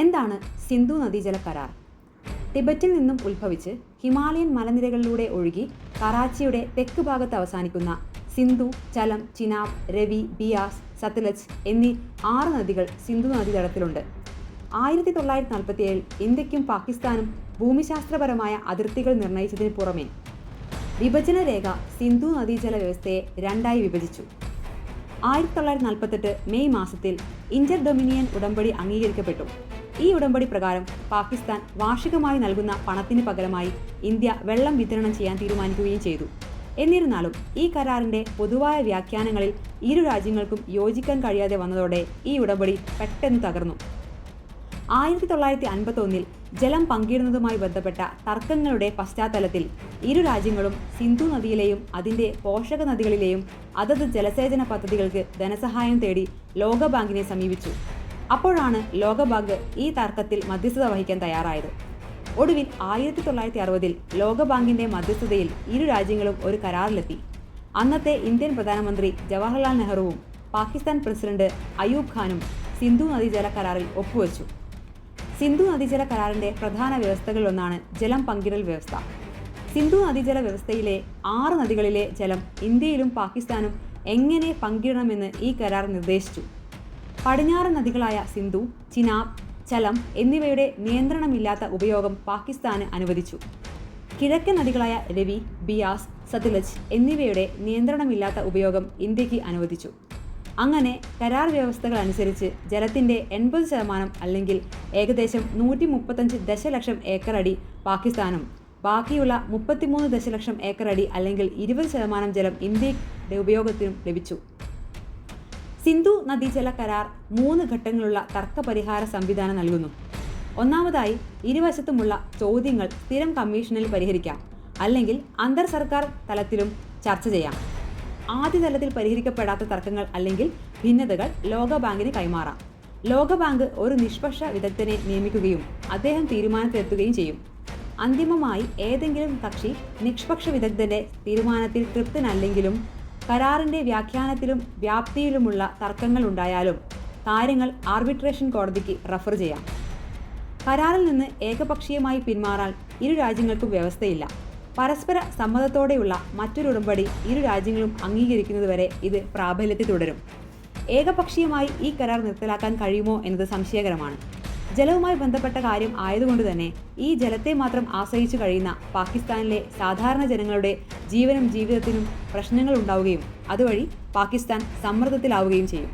എന്താണ് സിന്ധു നദീജല കരാർ? ടിബറ്റിൽ നിന്നും ഉത്ഭവിച്ച് ഹിമാലയൻ മലനിരകളിലൂടെ ഒഴുകി കറാച്ചിയുടെ തെക്ക് ഭാഗത്ത് അവസാനിക്കുന്ന സിന്ധു, ചലം, ചിനാബ്, രവി, ബിയാസ്, സത്ലജ് എന്നീ 6 നദികൾ സിന്ധു നദീതടത്തിലുണ്ട്. 1947 ഇന്ത്യക്കും പാകിസ്ഥാനും ഭൂമിശാസ്ത്രപരമായ അതിർത്തികൾ നിർണയിച്ചതിന് പുറമെ വിഭജന രേഖ സിന്ധു നദീജല വ്യവസ്ഥയെ 2ആയി വിഭജിച്ചു. 1948 മെയ് മാസത്തിൽ ഇന്റർ ഡൊമിനിയൻ ഉടമ്പടി അംഗീകരിക്കപ്പെട്ടു. ഈ ഉടമ്പടി പ്രകാരം പാകിസ്ഥാൻ വാർഷികമായി നൽകുന്ന പണത്തിന് പകരമായി ഇന്ത്യ വെള്ളം വിതരണം ചെയ്യാൻ തീരുമാനിക്കുകയും ചെയ്തു. എന്നിരുന്നാലും ഈ കരാറിന്റെ പൊതുവായ വ്യാഖ്യാനങ്ങളിൽ ഇരു രാജ്യങ്ങൾക്കും യോജിക്കാൻ കഴിയാതെ വന്നതോടെ ഈ ഉടമ്പടി പെട്ടെന്ന് തകർന്നു. 1951 ജലം പങ്കിടുന്നതുമായി ബന്ധപ്പെട്ട തർക്കങ്ങളുടെ പശ്ചാത്തലത്തിൽ ഇരു രാജ്യങ്ങളും സിന്ധു നദിയിലെയും അതിൻ്റെ പോഷക നദികളിലെയും അതത് ജലസേചന പദ്ധതികൾക്ക് ധനസഹായം തേടി ലോകബാങ്കിനെ സമീപിച്ചു. അപ്പോഴാണ് ലോകബാങ്ക് ഈ തർക്കത്തിൽ മധ്യസ്ഥത വഹിക്കാൻ തയ്യാറായത്. ഒടുവിൽ 1960 ലോകബാങ്കിന്റെ മധ്യസ്ഥതയിൽ ഇരു രാജ്യങ്ങളും ഒരു കരാറിലെത്തി. അന്നത്തെ ഇന്ത്യൻ പ്രധാനമന്ത്രി ജവഹർലാൽ നെഹ്റുവും പാകിസ്ഥാൻ പ്രസിഡന്റ് അയൂബ് ഖാനും സിന്ധു നദീജല കരാറിൽ ഒപ്പുവെച്ചു. സിന്ധു നദീജല കരാറിന്റെ പ്രധാന വ്യവസ്ഥകളിലൊന്നാണ് ജലം പങ്കിടൽ വ്യവസ്ഥ. സിന്ധു നദീജല വ്യവസ്ഥയിലെ 6 നദികളിലെ ജലം ഇന്ത്യയിലും പാകിസ്ഥാനും എങ്ങനെ പങ്കിടണമെന്ന് ഈ കരാർ നിർദ്ദേശിച്ചു. പടിഞ്ഞാറൻ നദികളായ സിന്ധു, ചിനാബ്, ചലം എന്നിവയുടെ നിയന്ത്രണമില്ലാത്ത ഉപയോഗം പാകിസ്ഥാന് അനുവദിച്ചു. കിഴക്കൻ നദികളായ രവി, ബിയാസ്, സത്ലജ് എന്നിവയുടെ നിയന്ത്രണമില്ലാത്ത ഉപയോഗം ഇന്ത്യക്ക് അനുവദിച്ചു. അങ്ങനെ കരാർ വ്യവസ്ഥകൾ അനുസരിച്ച് ജലത്തിൻ്റെ 80% അല്ലെങ്കിൽ ഏകദേശം 135 ദശലക്ഷം ഏക്കർ അടി പാകിസ്ഥാനും ബാക്കിയുള്ള 33 ദശലക്ഷം ഏക്കർ അടി അല്ലെങ്കിൽ 20% ജലം ഇന്ത്യയുടെ ഉപയോഗത്തിനും ലഭിച്ചു. സിന്ധു നദീജല കരാർ 3 ഘട്ടങ്ങളുള്ള തർക്കപരിഹാര സംവിധാനം നൽകുന്നു. ഒന്നാമതായി, ഇരുവശത്തുമുള്ള ചോദ്യങ്ങൾ സ്ഥിരം കമ്മീഷനിൽ പരിഹരിക്കാം, അല്ലെങ്കിൽ അന്തർ സർക്കാർ തലത്തിലും ചർച്ച ചെയ്യാം. ആദ്യ തലത്തിൽ പരിഹരിക്കപ്പെടാത്ത തർക്കങ്ങൾ അല്ലെങ്കിൽ ഭിന്നതകൾ ലോകബാങ്കിന് കൈമാറാം. ലോകബാങ്ക് ഒരു നിഷ്പക്ഷ വിദഗ്ധനെ നിയമിക്കുകയും അദ്ദേഹം തീരുമാനത്തിലെത്തുകയും ചെയ്യും. അന്തിമമായി ഏതെങ്കിലും കക്ഷി നിഷ്പക്ഷ വിദഗ്ധന്റെ തീരുമാനത്തിൽ തൃപ്തനല്ലെങ്കിലും കരാറിന്റെ വ്യാഖ്യാനത്തിലും വ്യാപ്തിയിലുമുള്ള തർക്കങ്ങൾ ഉണ്ടായാലും കാര്യങ്ങൾ ആർബിട്രേഷൻ കോടതിക്ക് റഫർ ചെയ്യാം. കരാറിൽ നിന്ന് ഏകപക്ഷീയമായി പിന്മാറാൻ ഇരു രാജ്യങ്ങൾക്കും വ്യവസ്ഥയില്ല. പരസ്പര സമ്മതത്തോടെയുള്ള മറ്റൊരു ഉടമ്പടി ഇരു രാജ്യങ്ങളും അംഗീകരിക്കുന്നതുവരെ ഇത് പ്രാബല്യത്തിൽ തുടരും. ഏകപക്ഷീയമായി ഈ കരാർ നിർത്തലാക്കാൻ കഴിയുമോ എന്നത് സംശയകരമാണ്. ജലവുമായി ബന്ധപ്പെട്ട കാര്യം ആയതുകൊണ്ട് തന്നെ ഈ ജലത്തെ മാത്രം ആശ്രയിച്ചു കഴിയുന്ന പാകിസ്ഥാനിലെ സാധാരണ ജനങ്ങളുടെ ജീവനും ജീവിതത്തിനും പ്രശ്നങ്ങൾ ഉണ്ടാവുകയും അതുവഴി പാകിസ്ഥാൻ സമ്മർദ്ദത്തിലാവുകയും ചെയ്യും.